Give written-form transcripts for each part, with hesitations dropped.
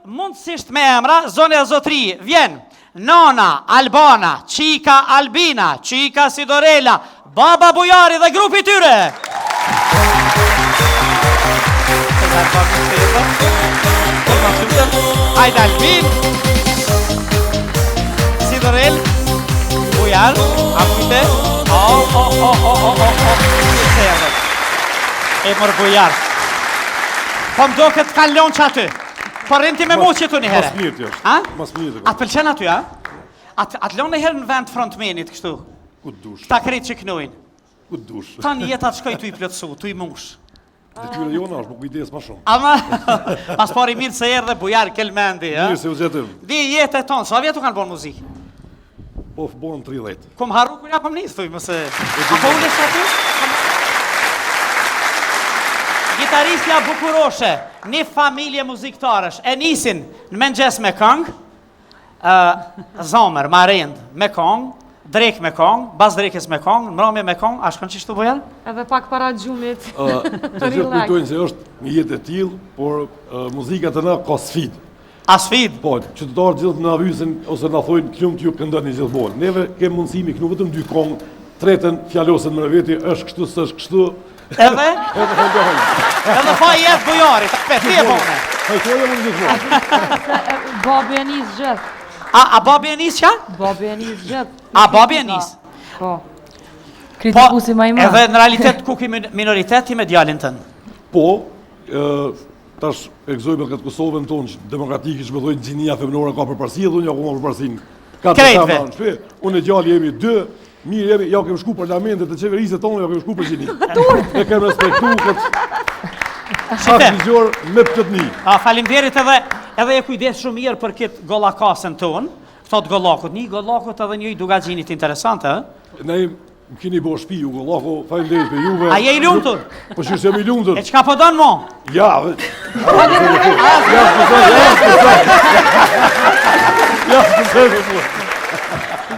mundësisht me emra, zone e zotri, vjen Nona, Albana, Qika, Albina, Qika, Sidorela, Baba Bujari dhe grupi tyre. Hajde Albin, Sidorel, Bujar, apite, e mërë Bujar. Po më do këtë kalon që aty. Po rënti me mu që tu një herë. Mas mirë t'jo. Mas mirë. Atë pëlqen aty, a? Atë lon një herë në vend frontmenit, kështu. Ku t'dush. Ta kretë që knojnë. Ku t'dush. Ta një jetë atë shkoj tu i plëtsu, tu i mush. Detyra jona është, më kujdes ma shumë. Ama, pas pari mirë se erë dhe Bujar kelmendi, a? Mirë se u gjetëm. Di jetë e tonë, sa vjetu kanë bon muzikë? Po bon 30. Kom harru kur ja kom njës, thuj, mëse... Apo unë së aty? Gitaristja bukuroshe, një familje muziktarësh, e nisin në mëngjes me këngë, Zomer, Marend me këngë, Drek me këngë, Bas Drekes me këngë, Mromje me këngë, a shkon qishtu Bujar? Edhe pak para gjumit. Të gjithë kujtojnë se është një jetë e tillë, por muzika të na ka sfidë. A sfidë? Po, qytetarët gjithë na vysin ose na thojnë këllum t'ju këndoni gjithmonë. Neve kemë mundësi mi kënu vetëm 2 këngë, tretën fjalosen me veti, është kështu, s'është kështu. Edhe? Edhe fa jetë Bujarit, ti e bone. Hajtoja më në gjithmonë. Babi e njës gjithë. A babi e njës qa? Babi e njës gjithë. A babi e njës? Po. Kritikusi ma i ma. Edhe në realitet ku ki minoriteti me djalin tënë? Po, tash e gëzojme këtë Kosovën tonë që demokratikë që me dojnë gjinia feminore ka përparsi edhe unë ja ku ma përparsin. Krejtve. Unë e gjallë jemi 2, mirë jemi, ja kemë shku parlamentet e qeverisë tonë, ja kemë shku për gjini. E kemë respektu këtë shakë ligjor me për këtë një. Falimderit edhe e kujdes shumë mirë për këtë gollakasën tonë, thot gollakut, një gollakut edhe një duga gjinit interesante, Ne më keni bo shpi ju, gollako, faleminderit për juve. A je i lumtur? Po që jam i lumtur. E çka po don mo? Ja,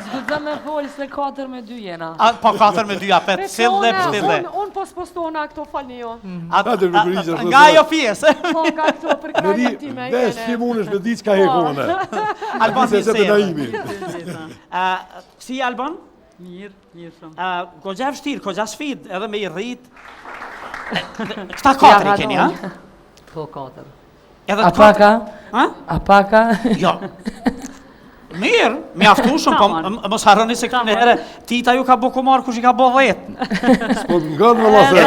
Zgudza me folë se 4-2 jena. Po 4-2 apet, sill dhe pështille. Unë po s'postona këto falni jo. Nga ajo pjesë. Po nga këto për krajët time. Vesh që mundesh me di çka hekone. Alban Se të naimi. Si Alban? Mirë shumë. Kogja vështirë, kogja sfid, edhe me i rrit. Këta 4 i keni, ha? Po 4. Edhe A paka? Ha? A paka? Jo. Mirë, mi aftu shumë, po mos harroni se këtë në herë, tita ju ka bo kumar kush i ka bo 10. S'po ngën valla se.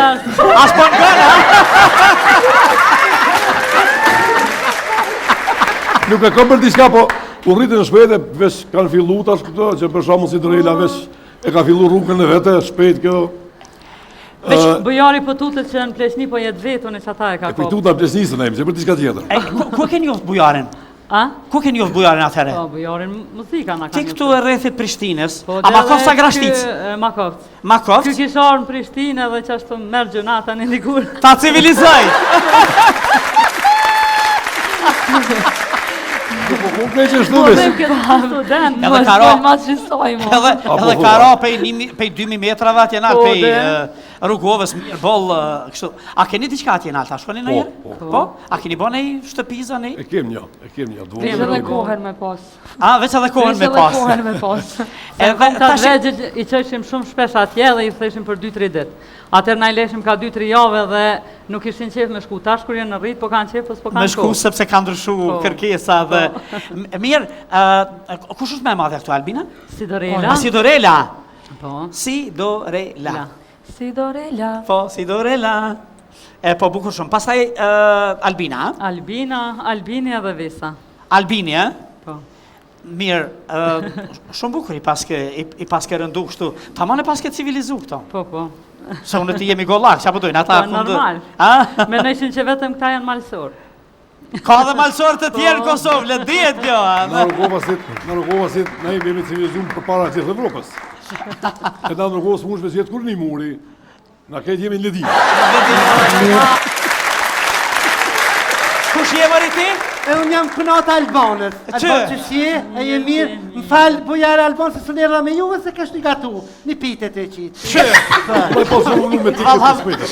As po ngën, ha? Nuk e kam për diçka, po u rritën në shpejt e vesh kanë fillu tash këto, që për shkakun si Drejla vesh e ka fillu rrugën e vete, shpejt kjo. Bujari po tutet që në Pleqni po jetë vetë, unë që ata e ka E kujtu ta Pleqnisën e që për diçka tjetër. Ku keni joftë Bujarin? A? Ku keni joftë Bujarin atëherë? Po, Bujarin muzika na ka. Ti këtu e rrethit Prishtinës, a Makov sa Grashtic? Makov. Makov? Ky kishar në Prishtinë edhe që ashtu merë gjënata në dikur. Ta civilizoj! Po keqë shtu vesh. Edhe karo pej 2000 metrave atje nalt, pej rrugovës mirë, boll, kështu. A keni diçka atje nalt, a shkoni në herë? Po? A keni bo nej shtëpiza nej? E kem një. Veç edhe kohën me pas. A, veç edhe kohën me pas. Edhe ta dregjet i qëshim shumë shpesh atje dhe i thëshim për 2-3 ditë. Atër na i leshim ka 2-3 javë dhe nuk ishin qef me shku. Tash kur jenë në rritë, po kanë qef, po s'po kanë shku. Me shku sepse kanë ndryshu kërkesa dhe... Mirë, kush është me madhe këtu, Albina? Sidorela. Sidorela. Po. Sidorela. Sidorela. Po, Sidorela. Po bukur shumë. Pastaj Albina, ha? Albini edhe Vesa. Albini, ha? Po. Mirë, shumë bukur i paske rëndu kështu. Tamam e paske civilizu këto. Po. Se unë të jemi gollak, që apo dojnë ata... Po, normal. Me nëjshin që vetëm këta janë malësor. Ka dhe malësor të tjerë në Kosovë, le dihet kjo. Në rrugovasit, ne jemi civilizuar për para gjithë Evropës. E në rrugovës mund shme zjetë kur një muri, na këtë jemi në ledi. Kush je mëri ti? E unë jam kënata Albanës. Alban që shje, e je mirë, më falë bujare Albanë se së nërra me juve se kesh një gatu. Një pite të qitë. Që? Po se mundu me tikë për spëjtëm.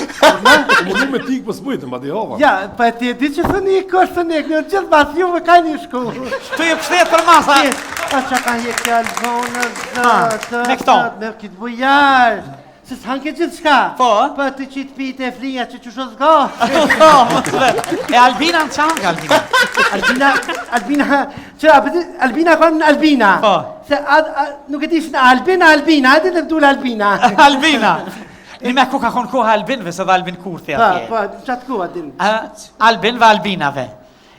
Mundu me tikë për spëjtëm, ba di hava. Ja, pa e ti e di që së një kështë së një, një gjithë basë juve ka një shku. Tu je pështet për masa. A që ka je kja Albanës, me këto. Me këtë bujarë. Se s'han ke gjithë shka. Po? Pa të qitë pite e flinja që që shos ga. E Albina në qanë nga Albina? Albina ka në Albina. Po. Se nuk e dish në Albina, edhe të mdullë Albina. Albina. Një me ku ka konë koha Albinve, se dhe Albin Kurthi atje. Po, qatë koha din. Albin ve Albinave.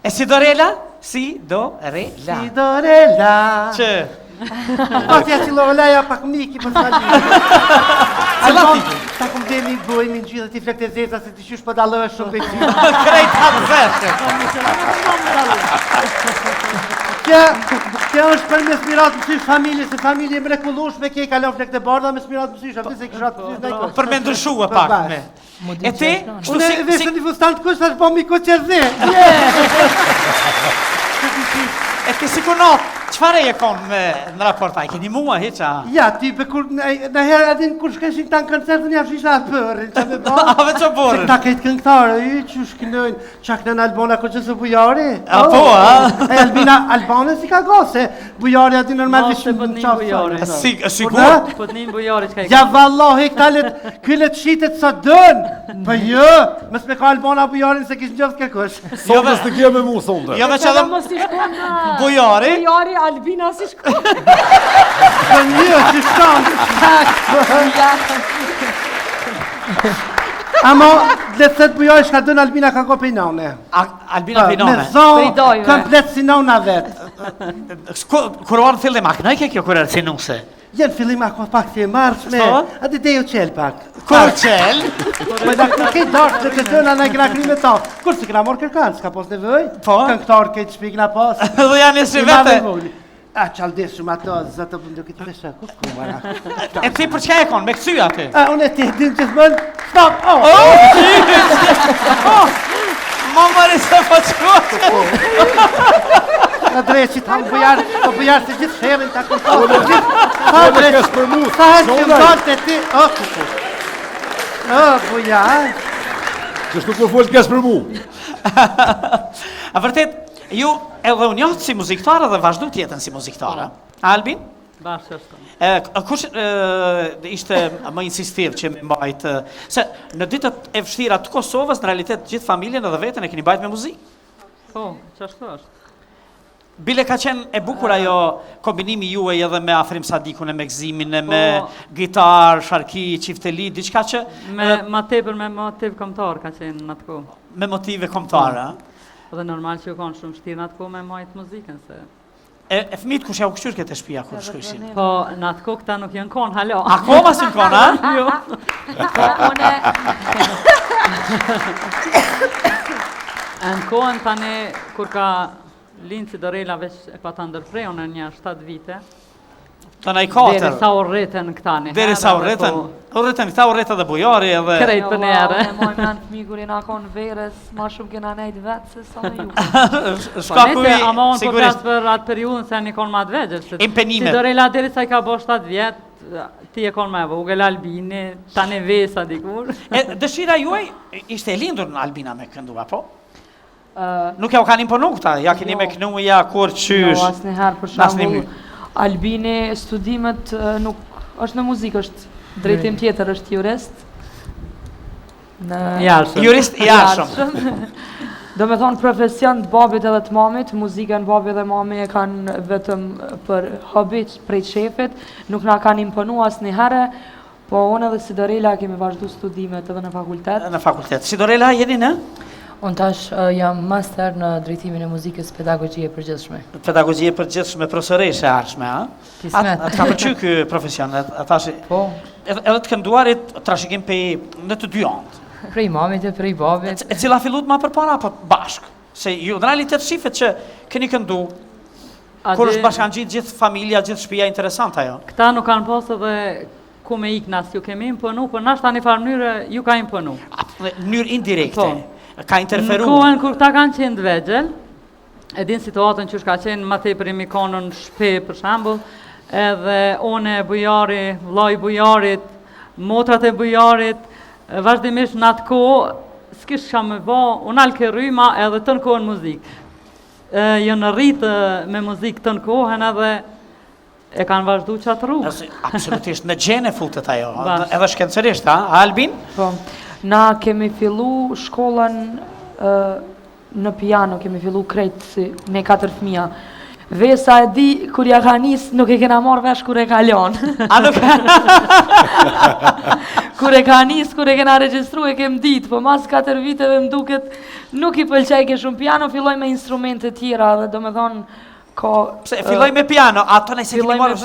E Sidorela? Sidorela. Sidorela. Që? Patja që lovelaja pak miki për s'Albina. Albon, ta kum dhe një boj, një gjithë ti flekte zeza se ti qysh për dalëve shumë për ty. Krejt hatë vërshë. Kjo është për me smirat mësysh familje, se familje mrekullush me kej kalon flekte bardha me smirat mësysh, apëti se këshat mësysh në i kështë. Për me ndryshua pak me. E ti? Unë e veshë një fustant kush, është po mi ku qërzi. E ti si kunot, qëfare e konë në raport, a i keni mua, heqa? Ja, ti për kur, në herë adin kur shkeshin këta në koncertën, ja fshisha atë përrin, që me ba. Ave që borën? Se këta kejtë këngëtarë, që shkënojnë, qak në Albona ko që së bujari. A po, a? E Albina Albane si ka gose, bujari ati normalisht Po të një bujari. Sigur? Po të një bujari që ka i Ja vallahi, këllet shitet sa dënë, për jë, mës me ka Albana bujarin se kishë njëftë kërkush. Sondës të kje me mu, sonde. Jo me që edhe Mos i shkon bujari? Bujari Albina si shkon. Për një, që shkanë, Amo, letëset bujari shka dënë Albina ka ko pejnone. Albina Pinone. Me zonë, Pridojve. komplet si nona vetë. Kur orë fillim aknaj ke kjo kur erë sinuse? Jenë fillim ako pak si e marshme, Po? ati dejo qelë pak. Kur qel? Po da kur kej darsh në këtë dëna në gra krime ta. Kur si këna morë kërkanë, s'ka pos nevoj? Po? Këngëtar kej të shpik na pas. Dhe janë njësri vete. A qaldesh shumë ato, zëtë bëndo këtë pesha, ku s'ku mara. E ti për çka e konë, me këthy aty? A, unë e ti din që s'mën, stop, Ma mëri se po qëtë. Në drejtë që ta më bujarë se gjithë sherin ta këngëtar. Sondë kesh për mu, Sa herë që më sondaj. dalë të ti, kuku. Bujarë. Që shtu kur folë kesh për mu. A vërtet, ju edhe unë njohët si muziktarë dhe vazhdu tjetën si muziktarë. Albin? bashkë është. Kush ishte më insistiv që më mbajtë, se në ditët e vështira të Kosovës, në realitet gjithë familjen edhe vetën e keni bajtë me muzikë. Po, qashtu është. Bile ka qenë e bukur ajo kombinimi juaj edhe me Afrim Sadikun e me gëzimin e me gitar, sharki, qifteli, diçka që Ma tepër me motiv kombëtar ka qenë në atë kohë. me motive kombëtare. Dhe normal që u konë shumë shtirë në atë kohë me majtë muzikën se. E fëmijët kush ja u kështyr këtë shtëpia kur shkojshin? Po, në atë kohë këta nuk janë konë, halo. Akoma si konë, a? Jo. Në kohën tani, kur ka linë si Dorela veç e pa të ndërprejo në një 7 vite. Të na i 4. Deri sa u rritën këta një. Deri sa u rritën. U rritën këta, u rritën dhe bujari edhe... Krejt për njerë. E moj me në fëmi kur i na konë verës, ma shumë kena nejtë vetë se sa me ju. Shkaku i, Ama unë po sigurisht. flasë për atë periudhën se një konë ma të vegjës. Impenimet. Si Dorela deri sa i ka bo 7 vjetë, ti e konë me vogël Albini, tani vesa dikur. Dëshira juaj ishte e lindur në Albina me këndu, apo? Nuk ja u kanë imponu këta, ja keni me kënu ja kur qysh. Jo, asë njëherë për shambull. Albini studimet nuk është në muzikë, është drejtim tjetër, është jurist. Jashëm. Jurist i jashëm. Do me thonë profesion të babit edhe të mamit, muzikën babi dhe mami e kanë vetëm për hobi prej shefit, nuk na kanë imponu asë njëherë, po unë edhe si Dorela kemi vazhdu studimet edhe në fakultet. Në fakultet. Si Dorela jeni në? Unë tash jam master në drejtimin e muzikës pedagogjie përgjithshme. Pedagogjie përgjithshme, profesoreshe arshme, a? Kismet. Atë ka përqy ky profesion, atashi... Po, Edhe të kënduarit trashëgim në të dy anët. prej mamit e prej babit. E cila fillut ma përpara, apo bashkë? Se ju në realitet shifet që keni këndu, kur është bashkan gjithë familja, gjithë shtëpia interesant ajo. Këta nuk kanë posë edhe ku me iknas, ju kemi imponu, për nashta një farë mënyrë ju ka imponu. Në mënyrë indirekte, Po. ka interferu. Në kohën kur këta kanë qenë të vegjel, e din situatën që shka qenë, ma tepër imi kanën shpe për shembull, edhe one bujari, vllai bujarit, motrat e bujarit, vazhdimisht në atë kohë, s'kish qa me ba, unë alë ke rryma edhe të në kohën muzikë. Jënë rritë me muzikë të në kohën edhe e kanë vazhdu qatë rrugë. Absolutisht, në gjene futet ajo, Bash. edhe shkencerisht, a Albin? Po, na kemi fillu shkollën në piano, kemi fillu krejt si me 4 fëmija. Vesa e di, kur ja ka nis, nuk e kena marrë vesh kur e ka lon. A nuk? Kur e ka nis, kur e kena regjistru e kem dit, po mas 4 viteve më duket nuk i pëlqej ke shumë piano, filloj me instrumente tjera dhe do me thonë ka... Pse, filloj me piano, ato ne se keni Filloj me marrë